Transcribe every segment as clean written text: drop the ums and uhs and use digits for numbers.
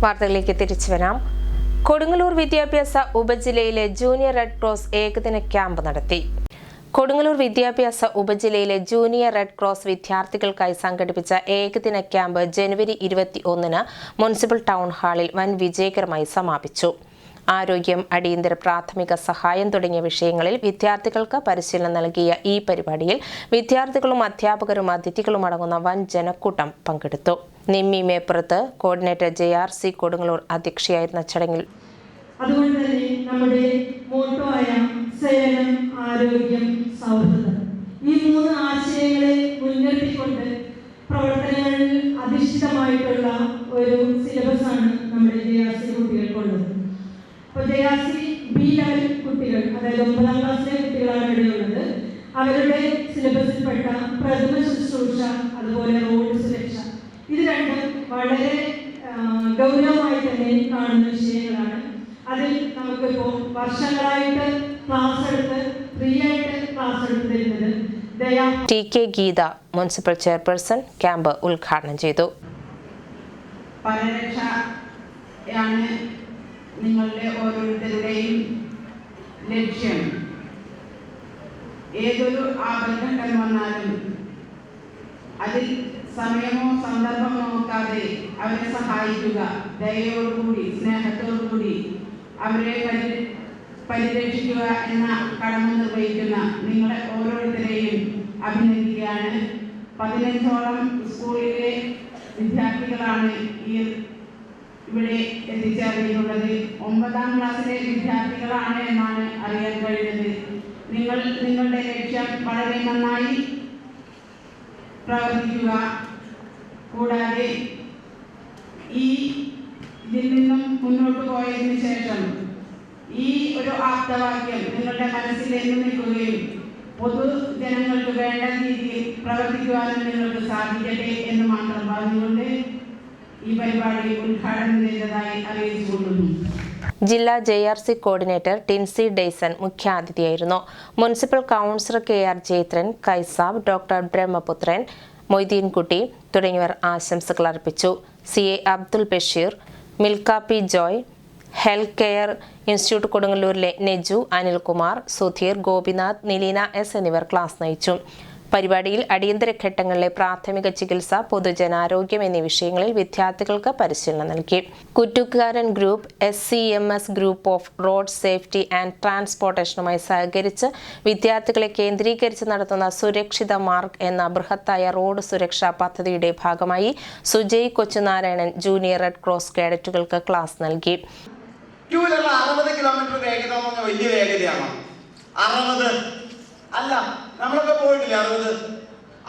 വാർത്തകളിലേക്ക് തിരിച്ചു വരാം. കൊടുങ്ങല്ലൂർ വിദ്യാഭ്യാസ ഉപജില്ലയിലെ ജൂനിയർ റെഡ് ക്രോസ് ഏകദിന ക്യാമ്പ് നടത്തി. കൊടുങ്ങല്ലൂർ വിദ്യാഭ്യാസ ഉപജില്ലയിലെ ജൂനിയർ റെഡ് ക്രോസ് വിദ്യാർത്ഥികൾക്കായി സംഘടിപ്പിച്ച ഏകദിന ക്യാമ്പ് ജനുവരി 21 മുനിസിപ്പൽ ടൗൺ ഹാളിൽ വൻ വിജയകരമായി സമാപിച്ചു. ആരോഗ്യം, അടിയന്തര പ്രാഥമിക സഹായം തുടങ്ങിയ വിഷയങ്ങളിൽ വിദ്യാർത്ഥികൾക്ക് പരിശീലനം നൽകിയ ഈ പരിപാടിയിൽ വിദ്യാർത്ഥികളും അധ്യാപകരും അതിഥികളും അടങ്ങുന്ന വൻ ജനക്കൂട്ടം പങ്കെടുത്തു. നിമ്മി മേപ്പുറത്ത് കോർഡിനേറ്റർ JRC കൊടുങ്ങല്ലൂർ അധ്യക്ഷയായിരുന്ന ചടങ്ങിൽ അതുകൊണ്ട് തന്നെ നമ്മുടെ മോട്ടോയായ സേവനം, ആരോഗ്യം, സൗഹൃദം ഈ 3 ആശയങ്ങളെ മുൻനിർത്തിക്കൊണ്ട് പ്രവർത്തനങ്ങളിൽ അധിഷ്ഠിതമായിട്ടുള്ള ഒരു സിലബസാണ് നമ്മുടെ JRC കുട്ടികൾക്കുള്ളത്. അപ്പോൾ JRC B ലെവൽ കുട്ടികൾ, അതായത് 9ാം ക്ലാസ്സിലെ കുട്ടികളാണ് ഇവിടെയുള്ളത്. അവരുടെ സിലബസിൽപ്പെട്ട പ്രഥമ ശുശ്രൂഷ, അതുപോലെ റോഡ് സുരക്ഷ, ഇത് രണ്ടും വളരെ ഗൗരവമായി തന്നെ കാണുന്ന വിഷയങ്ങളാണ്. അതിൽ നമുക്കിപ്പോൾ വർഷങ്ങളായിട്ട് ക്ലാസ് എടുത്ത് ഫ്രീ ആയിട്ട് ക്ലാസ് എടുത്ത് തരുന്നത് TK Geetha municipal chairperson camp ഉദ്ഘാടനം ചെയ്തു. പരിരക്ഷയാണ് നിങ്ങളുടെ ഓരോരുത്തരുടെയും ലക്ഷ്യം. ഏതൊരു ആപൽഘട്ടം വന്നാലും അതിൽ സമയമോ സന്ദർഭമോ നോക്കാതെ അവരെ സഹായിക്കുക, ദയയോടുകൂടി സ്നേഹത്തോടുകൂടി അവരെ പരിരക്ഷിക്കുക എന്ന കടമ നിർവഹിക്കുന്ന നിങ്ങളെ ഓരോരുത്തരെയും അഭിനന്ദിക്കുകയാണ്. 15ഓളം സ്കൂളിലെ വിദ്യാർത്ഥികളാണ് ഇവിടെ എത്തിച്ചേർന്നിട്ടുള്ളത്. 9ാം ക്ലാസ്സിലെ വിദ്യാർത്ഥികളാണ് എന്നാണ് അറിയാൻ കഴിഞ്ഞത്. നിങ്ങളുടെ ലക്ഷ്യം വളരെ നന്നായി പ്രവർത്തിക്കുക. കൂടാതെ ഇതിൽ നിന്നും മുന്നോട്ട് പോയതിനു ശേഷം ഈ ഒരു ആപ്തവാക്യം നിങ്ങളുടെ മനസ്സിൽ നിൽക്കുകയും പൊതുജനങ്ങൾക്ക് വേണ്ട രീതിയിൽ പ്രവർത്തിക്കുവാനും നിങ്ങൾക്ക് സാധിക്കട്ടെ എന്ന് മാത്രം പറഞ്ഞുകൊണ്ട് ഈ പരിപാടി ഉദ്ഘാടനം ചെയ്തതായി അറിയിച്ചുകൊള്ളുന്നു. ജില്ലാ JRC കോർഡിനേറ്റർ ടിൻസി ഡെയ്സൺ മുഖ്യാതിഥിയായിരുന്നു. Municipal councillor KR Jayathran, Kaisab, doctor Brahmaputran, Moideenkutty തുടങ്ങിയവർ ആശംസകൾ അർപ്പിച്ചു. CA Abdul Basheer, Milka P Joy, health care institute കൊടുങ്ങല്ലൂരിലെ നെജു, അനിൽകുമാർ, സുധീർ, ഗോപിനാഥ്, നിലീന S എന്നിവർ ക്ലാസ് നയിച്ചു. പരിപാടിയിൽ അടിയന്തര ഘട്ടങ്ങളിലെ പ്രാഥമിക ചികിത്സ, പൊതുജനാരോഗ്യം എന്നീ വിഷയങ്ങളിൽ വിദ്യാർത്ഥികൾക്ക് പരിശീലനം നൽകി. Kuttukaran group, SCMS group of road safety and ട്രാൻസ്പോർട്ടേഷനുമായി സഹകരിച്ച് വിദ്യാർത്ഥികളെ കേന്ദ്രീകരിച്ച് നടത്തുന്ന സുരക്ഷിത മാർഗ് എന്ന ബൃഹത്തായ റോഡ് സുരക്ഷാ പദ്ധതിയുടെ ഭാഗമായി Sujay Kochunarayanan junior red cross കേഡറ്റുകൾക്ക് ക്ലാസ് നൽകി. 60 കിലോമീറ്റർ വേഗത വലിയ വേഗതയാണ്. 60 അല്ല, നമ്മളൊക്കെ പോയിട്ടില്ല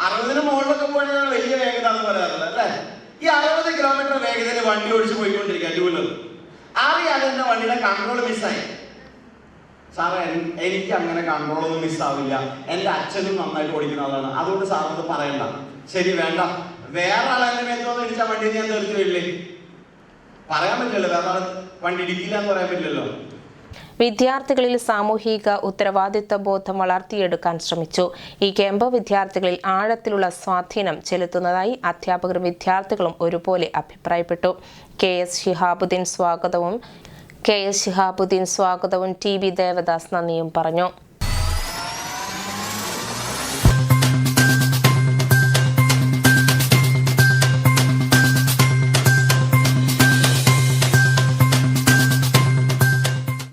60 മുകളിലൊക്കെ പോയിട്ടാണ് വലിയ വേഗത എന്ന് പറയാറുള്ളത് അല്ലേ? ഈ 60 കിലോമീറ്റർ വേഗതയിൽ വണ്ടി ഓടിച്ച് പോയിക്കൊണ്ടിരിക്കുക 2 വീലർ. അറിയാതെ എന്റെ വണ്ടിയുടെ കൺട്രോൾ മിസ്സായി. സാറേ, എനിക്ക് അങ്ങനെ കൺട്രോൾ ഒന്നും മിസ്സാവില്ല, എന്റെ അച്ഛനും നന്നായിട്ട് ഓടിക്കുന്ന ആളാണ്, അതുകൊണ്ട് സാറത് പറയണ്ട. ശരി, വേണ്ട, വേറെ ആളെന്റെ മേത്തോന്ന് ഇടിച്ച വണ്ടി ഞാൻ തെറിച്ചു വരില്ലേ? പറയാൻ പറ്റില്ലല്ലോ, വേറെ ആൾ വണ്ടി ഇടിക്കില്ല എന്ന് പറയാൻ പറ്റില്ലല്ലോ. വിദ്യാർത്ഥികളിൽ സാമൂഹിക ഉത്തരവാദിത്വ ബോധം വളർത്തിയെടുക്കാൻ ശ്രമിച്ചു. ഈ ക്യാമ്പ് വിദ്യാർത്ഥികളിൽ ആഴത്തിലുള്ള സ്വാധീനം ചെലുത്തുന്നതായി അധ്യാപകരും വിദ്യാർത്ഥികളും ഒരുപോലെ അഭിപ്രായപ്പെട്ടു. KS ശിഹാബുദ്ദീൻ സ്വാഗതവും TB ദേവദാസ് നന്ദിയും പറഞ്ഞു.